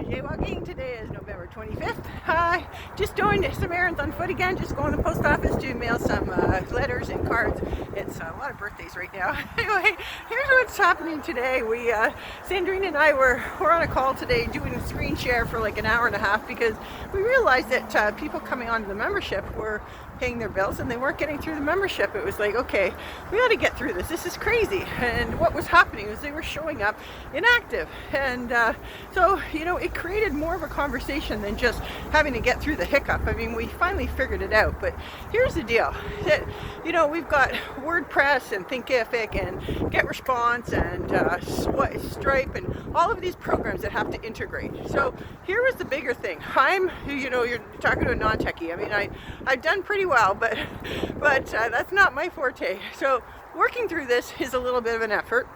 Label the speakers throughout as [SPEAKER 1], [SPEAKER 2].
[SPEAKER 1] Jae Walking. Today is November 25th. Just doing some errands on foot again, just going to the post office to mail some letters and cards. It's a lot of birthdays right now. Anyway, here's what's happening today. Sandrine and I were on a call today doing a screen share for like an hour and a half because we realized that people coming onto the membership were paying their bills and they weren't getting through the membership. It was like, okay, we got to get through this. This is crazy. And what was happening was they were showing up inactive. And so, it created more of a conversation than just having to get through the hiccup. I mean, we finally figured it out. But here's the deal. That, we've got WordPress and Thinkific and GetResponse and Stripe and all of these programs that have to integrate. So here was the bigger thing. You're talking to a non-techie. I mean, I've done pretty well, but that's not my forte. So working through this is a little bit of an effort.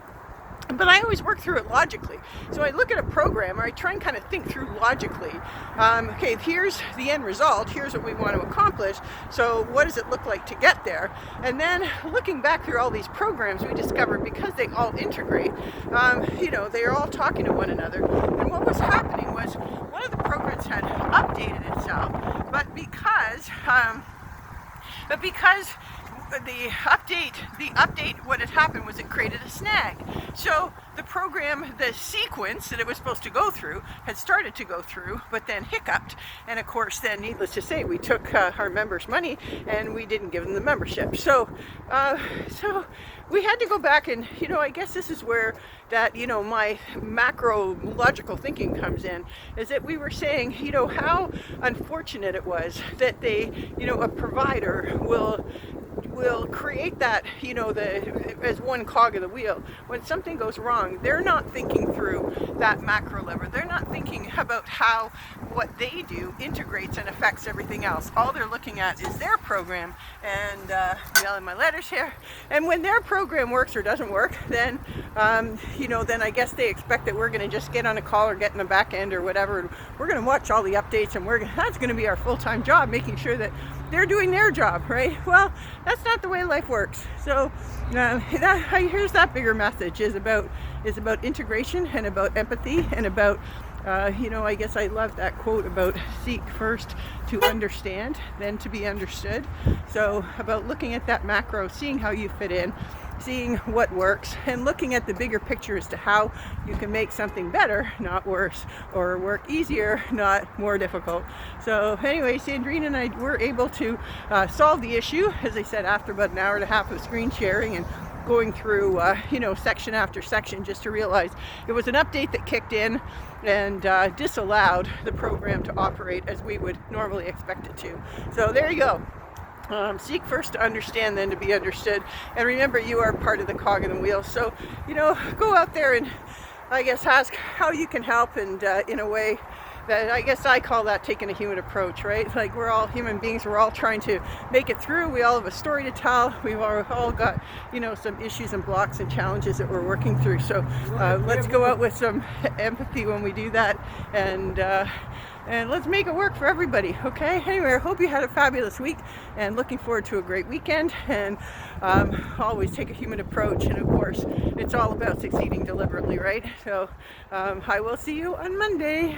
[SPEAKER 1] But I always work through it logically. So I look at a program, or I try and kind of think through logically. Okay, here's the end result. Here's what we want to accomplish. So what does it look like to get there? And then looking back through all these programs, we discovered because they all integrate, they are all talking to one another. And what was happening was one of the programs had updated itself, but because the update, what had happened was it created a snag. So the program, the sequence that it was supposed to go through had started to go through, but then hiccuped. And of course, then needless to say, we took our members' money and we didn't give them the membership. So we had to go back and, I guess this is where that, my macro logical thinking comes in, is that we were saying, how unfortunate it was that a provider will create that, as one cog of the wheel. When something goes wrong, they're not thinking through that macro level. They're not thinking about how what they do integrates and affects everything else. All they're looking at is their program and yelling my letters here. And when their program works or doesn't work, then then I guess they expect that we're going to just get on a call or get in the back end or whatever. And we're going to watch all the updates, and that's going to be our full-time job, making sure that they're doing their job, right? Well, that's not the way life works. So here's that bigger message is about integration and about empathy and about I guess I love that quote about seek first to understand, then to be understood. So about looking at that macro, seeing how you fit in, seeing what works, and looking at the bigger picture as to how you can make something better, not worse, or work easier, not more difficult. So anyway, Sandrine and I were able to solve the issue, as I said, after about an hour and a half of screen sharing and going through section after section, just to realize it was an update that kicked in and disallowed the program to operate as we would normally expect it to. So there you go. Seek first to understand, then to be understood. And remember, you are part of the cog in the wheel. So, go out there and I guess ask how you can help, and in a way that I guess I call that taking a human approach, right? Like, we're all human beings. We're all trying to make it through. We all have a story to tell. We've all got, some issues and blocks and challenges that we're working through. So let's go out with some empathy when we do that, and let's make it work for everybody, okay? Anyway, I hope you had a fabulous week, and looking forward to a great weekend. And always take a human approach, and of course, it's all about succeeding deliberately, right? So I will see you on Monday.